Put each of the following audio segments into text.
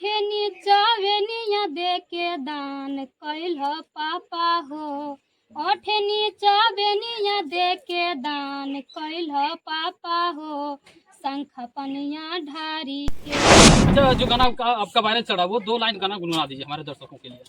ओठे नीचावेनिया दे के दान कैल पापा हो। ओठे नीचावेनिया दे के दान कैल पापा हो। शंख पनिया ढारी के। अच्छा, जो गाना आपका वायरल चढ़ा वो 2 लाइन गाना गुनगुना दीजिए हमारे दर्शकों के लिए।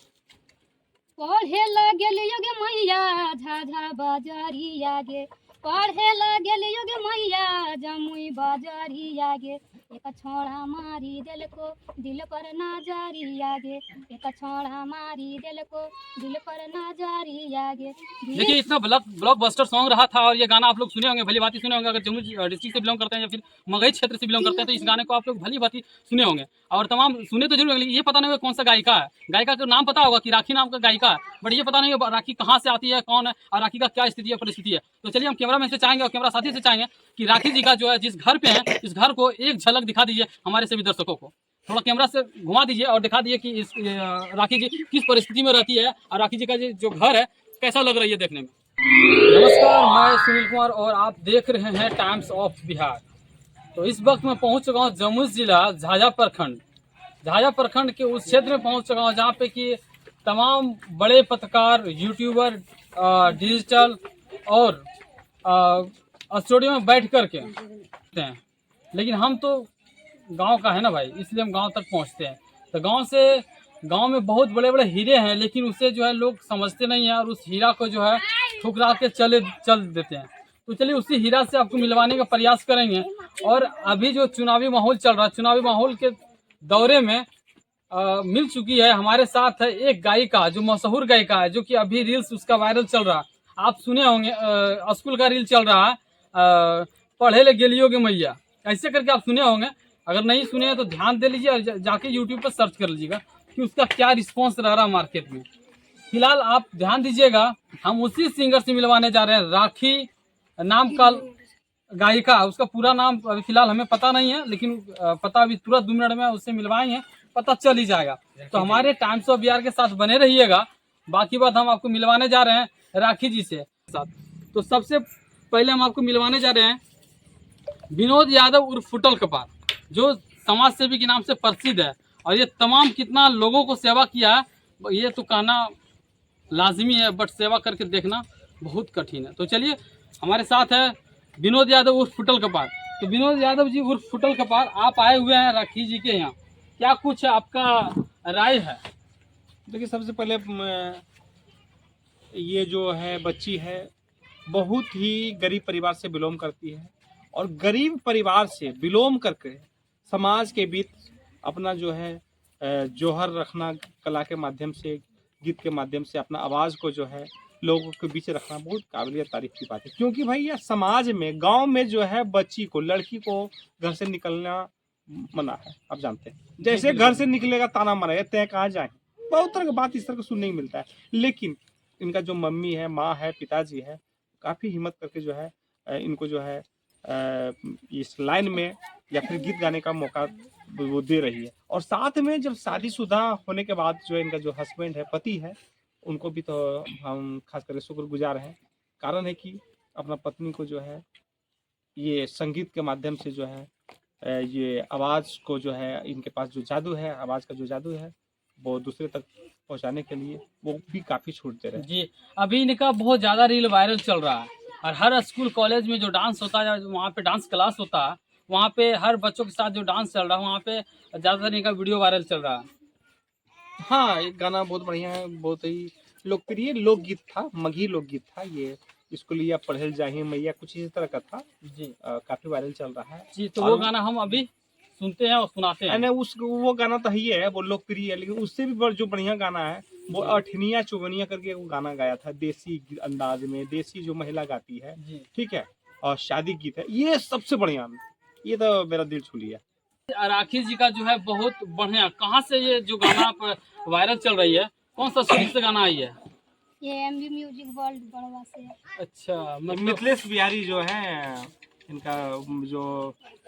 पढ़े लगे गे मैया झाझा बाजारिया गे। पढ़े लगे गे मैया जमुई बाजारिया गे। एक छोड़ा मारी दिल को दिल पर नजरिया गे। एक छोड़ा मारी दिल को दिल पर नजरिया गे। देखिए, इतना ब्लॉकबस्टर सॉन्ग रहा था और ये गाना आप लोग सुने होंगे, भली भांति सुने होंगे। अगर जमुई डिस्ट्रिक्ट से बिलोंग करते हैं या फिर मगही क्षेत्र से बिलोंग करते हैं तो इस गाने को आप लोग भली भांति सुने होंगे और तमाम सुने तो जरूर, लेकिन ये पता नहीं होगा कौन सा गायिका है। गायिका का नाम पता होगा कि राखी नाम का गायिका है, बट ये पता नहीं होगा राखी कहाँ से आती है, कौन है और राखी का क्या स्थिति है, परिस्थिति है। तो चलिए हम कैमरा मैन से चाहेंगे और कैमरा साथी से चाहेंगे कि राखी जी का जो है जिस घर पे है इस घर को एक झलक दिखा दीजिए हमारे सभी दर्शकों को। थोड़ा कैमरा से घुमा दीजिए और दिखा दीजिए कि इस राखी जी किस परिस्थिति में रहती है और राखी जी का जो घर है कैसा लग रही है देखने में। नमस्कार, मैं सुनील कुमार और आप देख रहे हैं टाइम्स ऑफ बिहार। तो इस वक्त मैं पहुंच चुका हूं जमुई जिला झाझा प्रखंड के उस क्षेत्र में पहुंच चुका हूं जहां पे कि तमाम बड़े पत्रकार, यूट्यूबर, डिजिटल और स्टूडियो में बैठ करके हैं। लेकिन हम तो गांव का है ना भाई, इसलिए हम गांव तक पहुंचते हैं। तो गांव में बहुत बड़े बड़े हीरे हैं, लेकिन उसे जो है लोग समझते नहीं हैं और उस हीरा को जो है ठुकरा के चल देते हैं। तो चलिए उसी हीरा से आपको मिलवाने का प्रयास करेंगे। और अभी जो चुनावी माहौल चल रहा है, चुनावी माहौल के दौरे में मिल चुकी है हमारे साथ है एक गायिका जो मशहूर गायिका है, जो कि अभी रील्स उसका वायरल चल रहा है। आप सुने होंगे, स्कूल का रील चल रहा है, पढ़े ले गेलियो गे मैया, ऐसे करके आप सुने होंगे। अगर नहीं सुने हैं तो ध्यान दे लीजिए और जाके यूट्यूब पर सर्च कर लीजिएगा कि उसका क्या रिस्पॉन्स रह रहा है मार्केट में। फिलहाल आप ध्यान दीजिएगा, हम उसी सिंगर से मिलवाने जा रहे हैं। राखी नाम का गायिका, उसका पूरा नाम अभी फिलहाल हमें पता नहीं है, लेकिन पता अभी तुरंत 2 मिनट में उससे मिलवाएंगे, पता चल ही जाएगा। तो हमारे टाइम्स ऑफ बिहार के साथ बने रहिएगा। बाकी बात हम आपको मिलवाने जा रहे हैं राखी जी से साथ। तो सबसे पहले हम आपको मिलवाने जा रहे हैं विनोद यादव उर्फ फुटल कपार, जो समाज सेवी के नाम से प्रसिद्ध है और ये तमाम कितना लोगों को सेवा किया है ये तो कहना लाजमी है, बट सेवा करके देखना बहुत कठिन है। तो चलिए हमारे साथ है विनोद यादव उर्फ फुटल कपार। तो विनोद यादव जी उर्फ फुटल कपार, आप आए हुए हैं राखी जी के यहाँ, क्या कुछ आपका राय है? देखिए, सबसे पहले ये जो है बच्ची है बहुत ही गरीब परिवार से बिलोंग करती है और गरीब परिवार से बिलोंग करके समाज के बीच अपना जो है जौहर रखना, कला के माध्यम से, गीत के माध्यम से अपना आवाज़ को जो है लोगों के बीच रखना बहुत काबिलियत तारीफ की बात है। क्योंकि भाई यह समाज में, गांव में जो है बच्ची को, लड़की को घर से निकलना मना है। आप जानते हैं, जैसे घर से निकलेगा ताना मारेगा, तय कहाँ जाए, बहुत तरह की बात इस तरह को सुनने को मिलता है। लेकिन इनका जो मम्मी है, माँ है, पिताजी है, काफ़ी हिम्मत करके जो है इनको जो है इस लाइन में या फिर गीत गाने का मौका वो दे रही है। और साथ में जब शादीशुदा होने के बाद जो इनका जो हस्बैंड है, पति है, उनको भी तो हम खास करके शुक्रगुजार हैं। कारण है कि अपना पत्नी को जो है ये संगीत के माध्यम से जो है ये आवाज़ को जो है, इनके पास जो जादू है, आवाज़ का जो जादू है, वो दूसरे तक पहुंचाने के लिए वो भी काफ़ी छूट दे रहे हैं। जी, अभी इनका बहुत ज़्यादा रील वायरल चल रहा है और हर स्कूल कॉलेज में जो डांस होता है, वहाँ पे डांस क्लास होता है, वहाँ पे हर बच्चों के साथ जो डांस चल रहा है वहाँ पे ज़्यादातर इनका वीडियो वायरल चल रहा है। हाँ, एक गाना बहुत बढ़िया है, बहुत ही लोकप्रिय लोकगीत था, मगही लोकगीत था ये। स्कूलिया पढ़ेल जाही मैया, कुछ इसी तरह का था जी। काफी वायरल चल रहा है जी। तो वो गाना हम अभी सुनते हैं और सुनाते हैं। वो गाना तो ही है, वो लोकप्रिय है, लेकिन उससे भी जो बढ़िया गाना है वो अठनिया चुगनिया करके वो गाना गाया था, देसी अंदाज में, देसी जो महिला गाती है, ठीक है, और शादी गीत है, ये सबसे बढ़िया, ये तो मेरा दिल छू लिया। राखी जी का जो है बहुत बढ़िया, कहाँ से ये जो गाना वायरल चल रही है, कौन सा स्टूडियो से गाना आई है? ये एमबी म्यूजिक वर्ल्ड बड़वा से। अच्छा, मिथिलेश बिहारी जो है इनका जो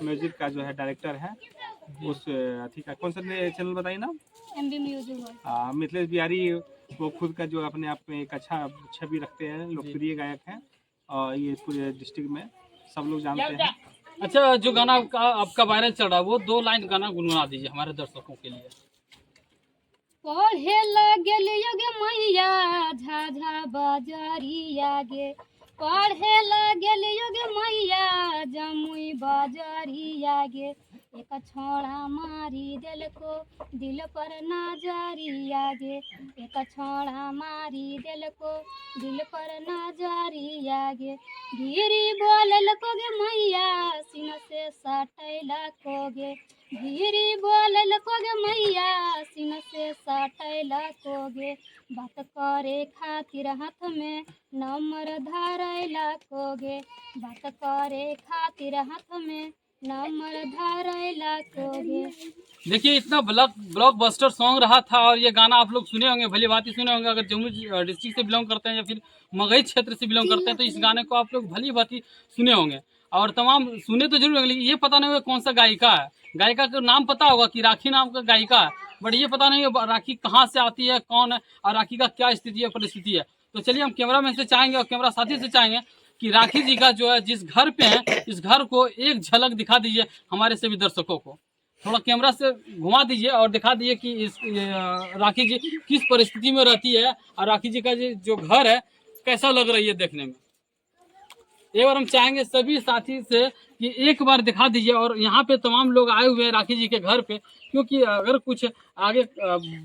म्यूजिक का जो है डायरेक्टर है, उस ठीक है, कौन सा चैनल बताइए ना? MB music world. Mithilesh Bihari वो खुद का जो अपने आप में एक अच्छा छवि रखते हैं, लोकप्रिय गायक हैं और ये पूरे डिस्ट्रिक्ट में सब लोग जानते हैं। अच्छा, जो गाना आपका वायरल चल रहा है वो 2 लाइन गाना गुनगुना दीजिए हमारे दर्शकों के लिए। पढ़े लगलियो गे मैया झाझा बाजारिया गे पढ़े लगलियो गे मैया जमुई बाजारिया गे एक छोड़ा मारी दिल को दिल पर नजरिया गे एक छोड़ा मारी दिल को दिल पर नजरिया गे गिरी बोलल को गे मैया सीन से सटैला को गे गिरी बोलल को गे मैया सीन से सटैला को गे बात करे खातिर हाथ में नंबर धरैला को गे बात करे खातिर हाथ में नंबर धरैला को गे। देखिए इतना ब्लॉकबस्टर सॉन्ग रहा था और ये गाना आप लोग सुने होंगे, भली भांति सुने होंगे। अगर जमुई डिस्ट्रिक्ट से बिलोंग करते हैं या फिर मगही क्षेत्र से बिलोंग करते हैं तो इस गाने को आप लोग भली भांति सुने होंगे और तमाम सुने तो जरूर होंगे, लेकिन ये पता नहीं होगा कौन सा गायिका है। गायिका का नाम पता होगा कि राखी नाम का गायिका है, बट ये पता नहीं है राखी कहाँ से आती है, कौन है और राखी का क्या स्थिति है, परिस्थिति है। तो चलिए हम कैमरा मैन से चाहेंगे और कैमरा साथी से चाहेंगे कि राखी जी का जो है जिस घर पे है इस घर को एक झलक दिखा दीजिए हमारे सभी दर्शकों को। थोड़ा कैमरा से घुमा दीजिए और दिखा दीजिए कि इस राखी जी किस परिस्थिति में रहती है और राखी जी का जो घर है कैसा लग रही है देखने में। एक बार हम चाहेंगे सभी साथी से कि एक बार दिखा दीजिए और यहाँ पे तमाम लोग आए हुए हैं राखी जी के घर पे, क्योंकि अगर कुछ आगे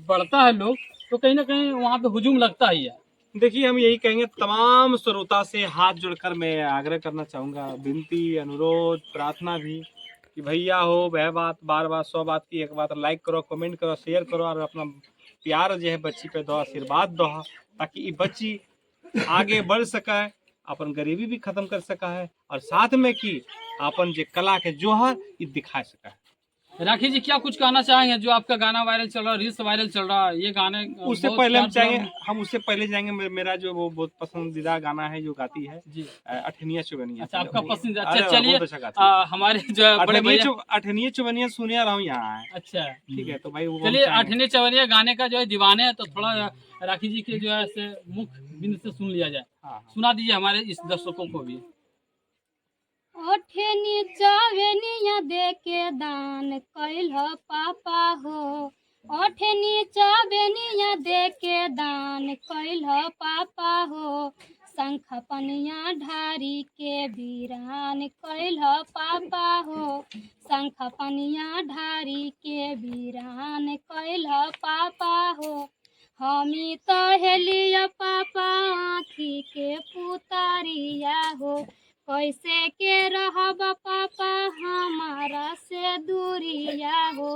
बढ़ता है लोग तो कहीं ना कहीं वहाँ पे हुजूम लगता ही है। देखिए हम यही कहेंगे, तमाम श्रोता से हाथ जोड़कर मैं आग्रह करना चाहूँगा, विनती अनुरोध प्रार्थना भी कि भैया हो वह बात बार बार 100 बात की एक बात लाइक करो, कमेंट करो, शेयर करो और अपना प्यार जो है बच्ची पे दो, आशीर्वाद दो ताकि ये बच्ची आगे बढ़ सके, अपन गरीबी भी खत्म कर सका है और साथ में कि अपन जो कला के जोहर ये दिखा सका है। राखी जी क्या कुछ कहना चाहेंगे? जो आपका गाना वायरल चल रहा है, रील्स वायरल चल रहा है, ये गाने उससे पहले हम चाहेंगे, हम उससे पहले जाएंगे मेरा जो वो बहुत पसंदीदा गाना है जो गाती है जी अठनिया चुगनिया। अच्छा आपका पसंदीदा। अच्छा चलिए हमारे जो है बड़े भैया अठनिया चुगनिया सुने आ रहा हूँ यहाँ। अच्छा ठीक है तो भाई चलिए अठनिया चुगनिया गाने का जो है दीवाने है तो थोड़ा राखी जी के जो है से मुख्य बिंदु से सुन लिया जाए। सुना दीजिए हमारे इस दर्शकों को भी। ओठनी चावेनिया दे के दान कैल पापा हो ओठनी चावेनिया दे के दान कैल पापा हो शंख पनिया ढारी के वीरान कैल पापा हो शंख पनिया ढारी के वीरान कैल पापा हो हमी तो हेलिया पापा आँखी के पुतारिया हो कैसे के रहब पापा हमारा से दूरिया हो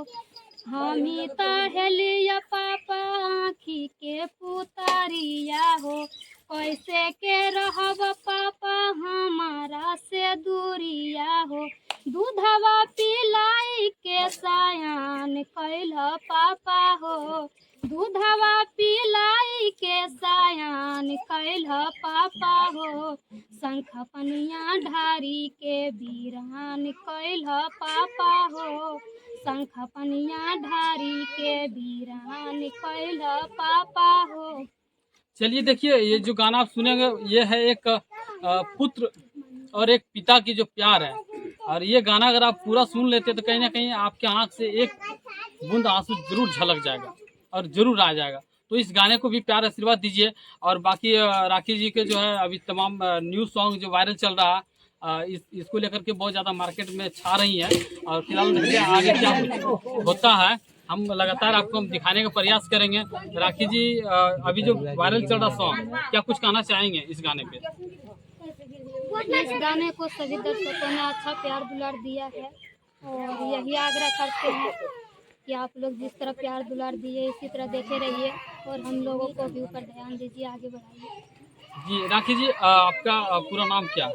हमी तो हेलिया पापा आँखी के पुतारिया हो कैसे के रहब पापा हमारा से दूरिया हो दूधवा पिलाई के सायान कैल पापा हो दूधवा पिलाई के सायान कैल पापा हो शंख पनिया ढारी के वीरान कैल पापा हो शंख पनिया ढारी के वीरान कैल पापा हो। चलिए देखिए ये जो गाना आप सुनेंगे ये है एक पुत्र और एक पिता की जो प्यार है और ये गाना अगर आप पूरा सुन लेते तो कहीं ना कहीं आपके आंख से एक बूंद आंसू जरूर झलक जाएगा और जरूर आ जाएगा। तो इस गाने को भी प्यार आशीर्वाद दीजिए और बाकी राखी जी के जो है अभी तमाम न्यू सॉन्ग जो वायरल चल रहा है इसको लेकर के बहुत ज़्यादा मार्केट में छा रही है और फिलहाल देखिए आगे क्या कुछ होता है हम लगातार आपको हम दिखाने का प्रयास करेंगे। राखी जी अभी जो वायरल चल रहा सॉन्ग क्या कुछ कहना चाहेंगे इस गाने पे? इस गाने को सभी दर्शकों ने अच्छा प्यार दुलार दिया है और यही आग्रह करते हैं कि आप लोग जिस तरह प्यार दुलार दिए इसी तरह देखे रहिए और हम लोगों को भी ऊपर ध्यान दीजिए, आगे बढ़ाइए। जी राखी जी आपका पूरा नाम क्या है?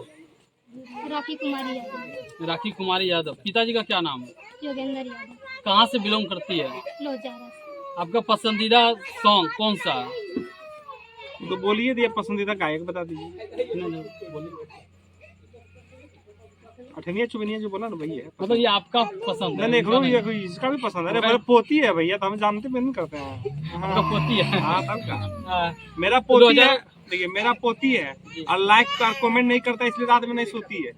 राखी कुमारी यादव। राखी कुमारी यादव। पिताजी का क्या नाम है? योगेंद्र यादव। कहाँ से बिलोंग करती है? लोजारा से। आपका पसंदीदा सॉन्ग कौन सा है? तो बोलिए दिया पसंदीदा गायक बता दीजिए। बोलिए। अठनिया चुगनिया जो बोला ना भैया मतलब ये आपका पसंद है? नहीं ये इसका भी पसंद है। अरे मेरा पोती है भैया तो हम जानते भी नहीं करते हैं। आपका पोती है? हाँ तब का मेरा पोती है। देखिए मेरा पोती है और लाइक का कमेंट नहीं करता इसलिए रात में नहीं सोती है।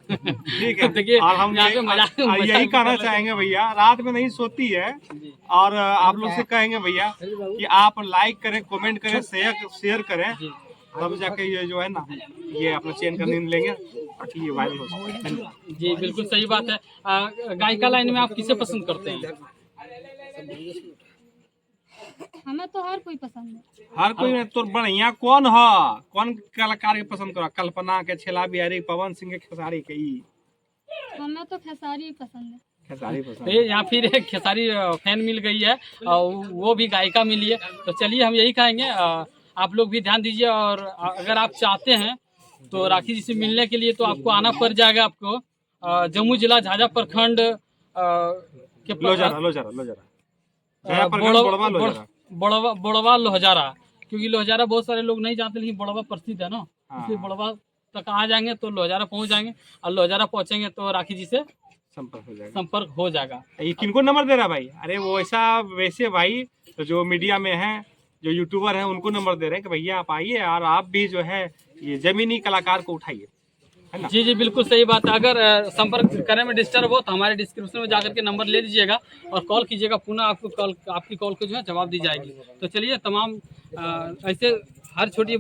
ठीक है। देखिए और हम यहाँ पे मजाक यही कहना चाहेंगे भैया, रात में नहीं सोती है। जी। और आप लोग से कहेंगे भैया कि आप लाइक करें, कमेंट करें, शेयर करें, जी तब जाके ये जो है ना, ये अपना चैन का नींद लेंगे ताकि ये वायरल हो सके। धन्यवाद। जी बिल्कुल सही बात है। गायिका लाइन में आप किसे पसंद करते हैं? हमें तो हर कोई पसंद है। हर कोई में तो बढ़िया कौन है? कौन कलाकार के पसंद करो? कल्पना के, छेला बिहारी, पवन सिंह के, खेसारी के? ई हमें तो खेसारी पसंद है। खेसारी पसंद तो यहाँ फिर एक खेसारी फैन मिल गई है और वो भी गायिका मिली है। तो चलिए हम यही कहेंगे, आप लोग भी ध्यान दीजिए। और अगर आप चाहते हैं तो राखी जी से मिलने के लिए तो आपको आना पड़ जाएगा। आपको जम्मू जिला झाझा प्रखंड के बोड़वा लोहजारा, क्योंकि लोहजारा बहुत सारे लोग नहीं जानते, लेकिन बोड़वा प्रसिद्ध है ना, इसलिए बोड़वा तक आ जाएंगे तो लोहजारा पहुंच जाएंगे। और लोहजारा पहुंचेंगे तो राखी जी से संपर्क हो जाएगा। ये किनको नंबर दे रहा भाई? अरे वो वैसे भाई तो जो मीडिया में है, जो यूट्यूबर है, उनको नंबर दे रहे हैं कि भैया आप आइए और आप भी जो है ये जमीनी कलाकार को उठाइए, है ना? जी जी बिल्कुल सही बात है। अगर संपर्क करने में डिस्टर्ब हो तो हमारे डिस्क्रिप्शन में जाकर के नंबर ले लीजिएगा और कॉल कीजिएगा। पुनः आपकी कॉल को जो है जवाब दी जाएगी। तो चलिए, तमाम ऐसे हर छोटी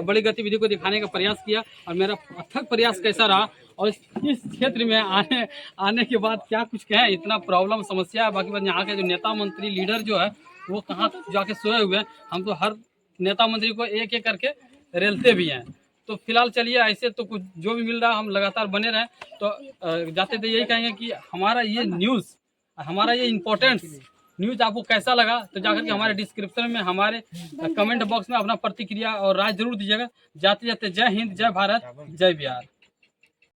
बड़ी गतिविधि को दिखाने का प्रयास किया और मेरा अथक प्रयास कैसा रहा और इस क्षेत्र में आने के बाद क्या कुछ कहें, इतना प्रॉब्लम समस्या है। बाकी बात यहाँ के जो नेता मंत्री लीडर जो है वो कहाँ जाके सोए हुए हैं। हम तो हर नेता मंत्री को एक एक करके रेलते भी हैं। तो फिलहाल चलिए, ऐसे तो कुछ जो भी मिल रहा है हम लगातार बने रहें। तो जाते थे यही कहेंगे कि हमारा ये न्यूज़, हमारा ये इम्पोर्टेंस न्यूज़ आपको कैसा लगा, तो जाकर के हमारे डिस्क्रिप्शन में, हमारे कमेंट बॉक्स में अपना प्रतिक्रिया और राय जरूर दीजिएगा। जाते जाते जय हिंद, जय भारत, जय बिहार।